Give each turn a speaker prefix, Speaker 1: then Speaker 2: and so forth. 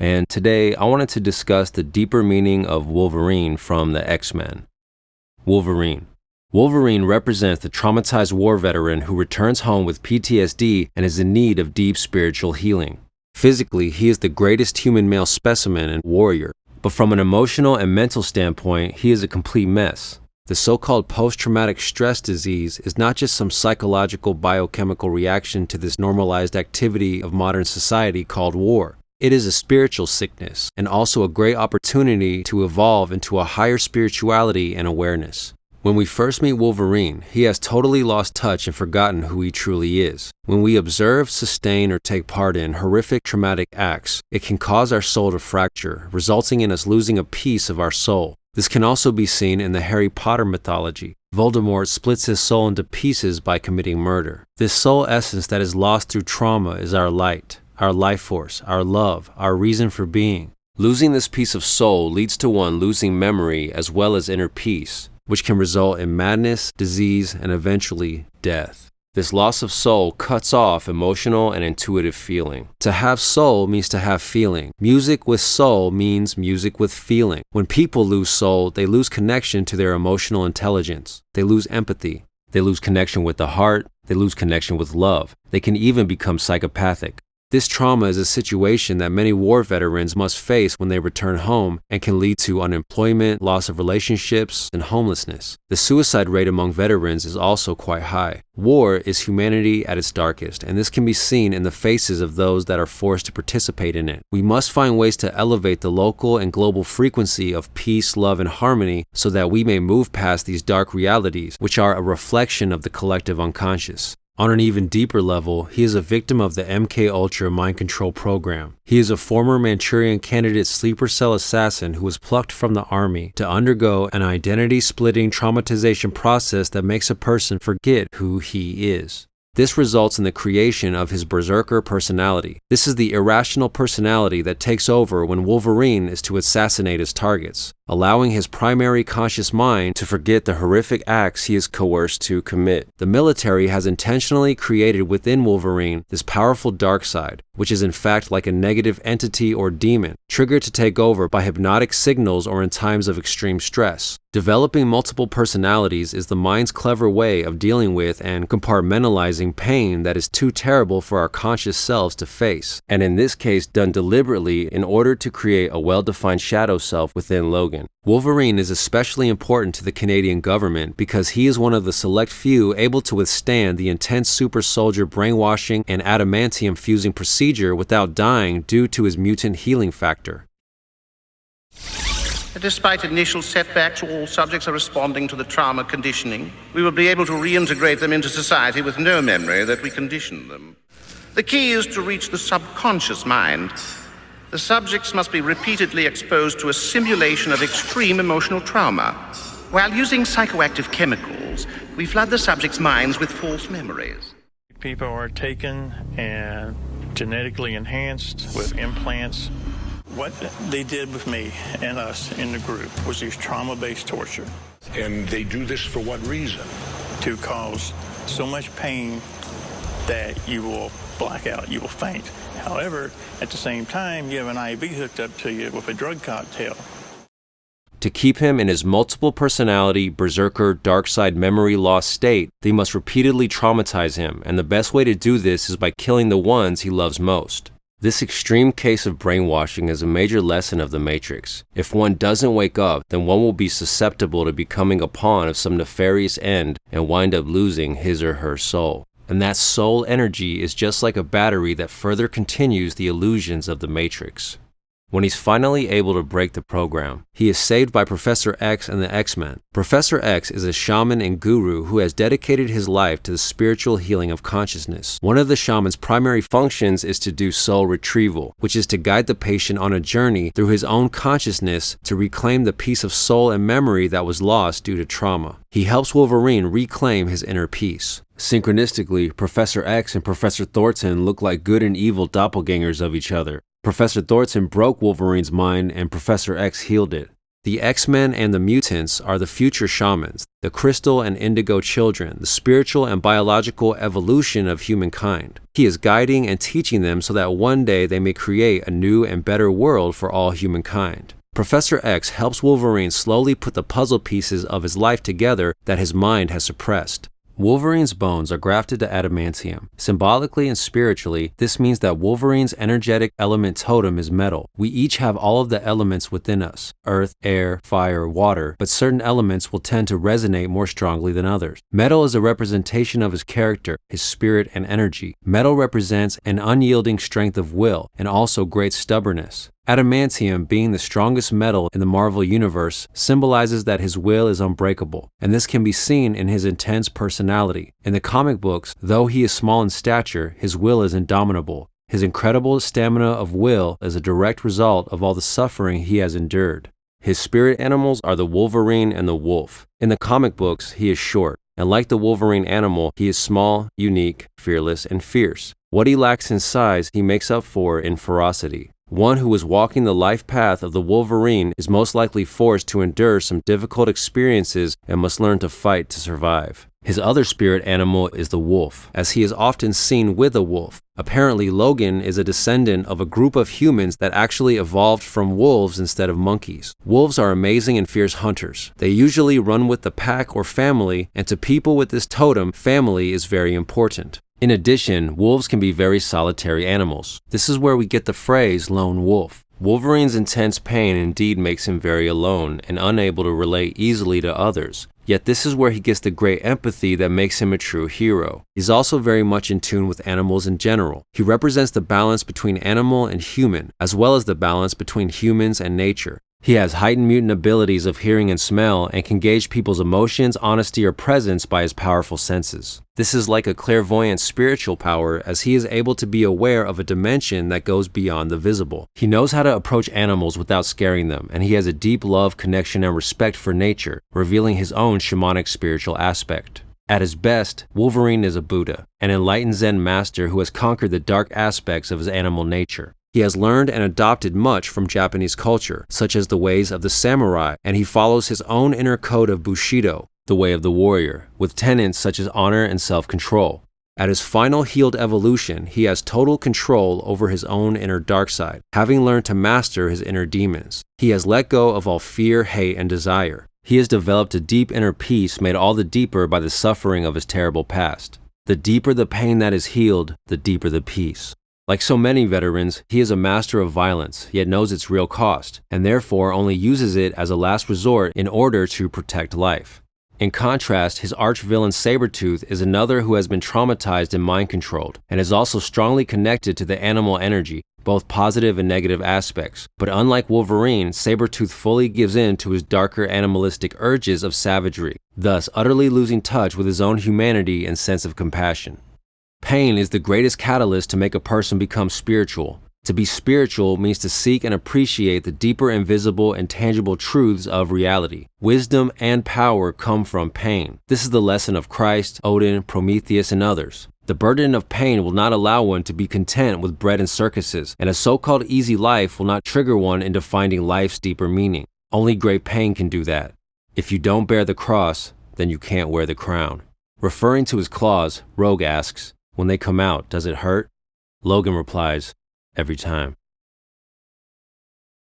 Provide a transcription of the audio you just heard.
Speaker 1: and today I wanted to discuss the deeper meaning of Wolverine from the X-Men. Wolverine. Wolverine represents the traumatized war veteran who returns home with PTSD and is in need of deep spiritual healing. Physically, he is the greatest human male specimen and warrior, but from an emotional and mental standpoint, he is a complete mess. The so-called post-traumatic stress disease is not just some psychological biochemical reaction to this normalized activity of modern society called war. It is a spiritual sickness and also a great opportunity to evolve into a higher spirituality and awareness. When we first meet Wolverine, he has totally lost touch and forgotten who he truly is. When we observe, sustain, or take part in horrific traumatic acts, it can cause our soul to fracture, resulting in us losing a piece of our soul. This can also be seen in the Harry Potter mythology. Voldemort splits his soul into pieces by committing murder. This soul essence that is lost through trauma is our light, our life force, our love, our reason for being. Losing this piece of soul leads to one losing memory as well as inner peace, which can result in madness, disease, and eventually death. This loss of soul cuts off emotional and intuitive feeling. To have soul means to have feeling. Music with soul means music with feeling. When people lose soul, they lose connection to their emotional intelligence. They lose empathy. They lose connection with the heart. They lose connection with love. They can even become psychopathic. This trauma is a situation that many war veterans must face when they return home and can lead to unemployment, loss of relationships, and homelessness. The suicide rate among veterans is also quite high. War is humanity at its darkest, and this can be seen in the faces of those that are forced to participate in it. We must find ways to elevate the local and global frequency of peace, love, and harmony so that we may move past these dark realities, which are a reflection of the collective unconscious. On an even deeper level, he is a victim of the MK-Ultra mind control program. He is a former Manchurian candidate sleeper cell assassin who was plucked from the army to undergo an identity-splitting traumatization process that makes a person forget who he is. This results in the creation of his berserker personality. This is the irrational personality that takes over when Wolverine is to assassinate his targets, allowing his primary conscious mind to forget the horrific acts he is coerced to commit. The military has intentionally created within Wolverine this powerful dark side, which is in fact like a negative entity or demon, triggered to take over by hypnotic signals or in times of extreme stress. Developing multiple personalities is the mind's clever way of dealing with and compartmentalizing pain that is too terrible for our conscious selves to face, and in this case done deliberately in order to create a well-defined shadow self within Logan. Wolverine is especially important to the Canadian government because he is one of the select few able to withstand the intense super soldier brainwashing and adamantium fusing procedure without dying due to his mutant healing factor.
Speaker 2: Despite initial setbacks, all subjects are responding to the trauma conditioning. We will be able to reintegrate them into society with no memory that we conditioned them. The key is to reach the subconscious mind. The subjects must be repeatedly exposed to a simulation of extreme emotional trauma. While using psychoactive chemicals, we flood the subjects' minds with false memories.
Speaker 3: People are taken and genetically enhanced with implants. What they did with me and us in the group was use trauma-based torture.
Speaker 4: And they do this for what reason?
Speaker 3: To cause so much pain that you will black out, you will faint. However, at the same time, you have an IV hooked up to you with a drug cocktail.
Speaker 1: To keep him in his multiple personality, berserker, dark side memory loss state, they must repeatedly traumatize him, and the best way to do this is by killing the ones he loves most. This extreme case of brainwashing is a major lesson of the Matrix. If one doesn't wake up, then one will be susceptible to becoming a pawn of some nefarious end and wind up losing his or her soul. And that soul energy is just like a battery that further continues the illusions of the Matrix. When he's finally able to break the program, he is saved by Professor X and the X-Men. Professor X is a shaman and guru who has dedicated his life to the spiritual healing of consciousness. One of the shaman's primary functions is to do soul retrieval, which is to guide the patient on a journey through his own consciousness to reclaim the piece of soul and memory that was lost due to trauma. He helps Wolverine reclaim his inner peace. Synchronistically, Professor X and Professor Thornton look like good and evil doppelgangers of each other. Professor Thornton broke Wolverine's mind and Professor X healed it. The X-Men and the mutants are the future shamans, the crystal and indigo children, the spiritual and biological evolution of humankind. He is guiding and teaching them so that one day they may create a new and better world for all humankind. Professor X helps Wolverine slowly put the puzzle pieces of his life together that his mind has suppressed. Wolverine's bones are grafted to adamantium. Symbolically and spiritually, this means that Wolverine's energetic element totem is metal. We each have all of the elements within us: earth, air, fire, water, but certain elements will tend to resonate more strongly than others. Metal is a representation of his character, his spirit, and energy. Metal represents an unyielding strength of will and also great stubbornness. Adamantium, being the strongest metal in the Marvel Universe, symbolizes that his will is unbreakable, and this can be seen in his intense personality. In the comic books, though he is small in stature, his will is indomitable. His incredible stamina of will is a direct result of all the suffering he has endured. His spirit animals are the Wolverine and the wolf. In the comic books, he is short, and like the Wolverine animal, he is small, unique, fearless, and fierce. What he lacks in size, he makes up for in ferocity. One who is walking the life path of the Wolverine is most likely forced to endure some difficult experiences and must learn to fight to survive. His other spirit animal is the wolf, as he is often seen with a wolf. Apparently, Logan is a descendant of a group of humans that actually evolved from wolves instead of monkeys. Wolves are amazing and fierce hunters. They usually run with the pack or family, and to people with this totem, family is very important. In addition, wolves can be very solitary animals. This is where we get the phrase lone wolf. Wolverine's intense pain indeed makes him very alone and unable to relate easily to others. Yet this is where he gets the great empathy that makes him a true hero. He's also very much in tune with animals in general. He represents the balance between animal and human, as well as the balance between humans and nature. He has heightened mutant abilities of hearing and smell and can gauge people's emotions, honesty, or presence by his powerful senses. This is like a clairvoyant spiritual power, as he is able to be aware of a dimension that goes beyond the visible. He knows how to approach animals without scaring them, and he has a deep love, connection, and respect for nature, revealing his own shamanic spiritual aspect. At his best, Wolverine is a Buddha, an enlightened Zen master who has conquered the dark aspects of his animal nature. He has learned and adopted much from Japanese culture, such as the ways of the samurai, and he follows his own inner code of Bushido, the way of the warrior, with tenets such as honor and self-control. At his final healed evolution, he has total control over his own inner dark side, having learned to master his inner demons. He has let go of all fear, hate, and desire. He has developed a deep inner peace made all the deeper by the suffering of his terrible past. The deeper the pain that is healed, the deeper the peace. Like so many veterans, he is a master of violence, yet knows its real cost, and therefore only uses it as a last resort in order to protect life. In contrast, his arch-villain Sabretooth is another who has been traumatized and mind-controlled, and is also strongly connected to the animal energy, both positive and negative aspects. But unlike Wolverine, Sabretooth fully gives in to his darker animalistic urges of savagery, thus utterly losing touch with his own humanity and sense of compassion. Pain is the greatest catalyst to make a person become spiritual. To be spiritual means to seek and appreciate the deeper invisible and tangible truths of reality. Wisdom and power come from pain. This is the lesson of Christ, Odin, Prometheus, and others. The burden of pain will not allow one to be content with bread and circuses, and a so-called easy life will not trigger one into finding life's deeper meaning. Only great pain can do that. If you don't bear the cross, then you can't wear the crown. Referring to his claws, Rogue asks, "When they come out, does it hurt?" Logan replies, "Every time."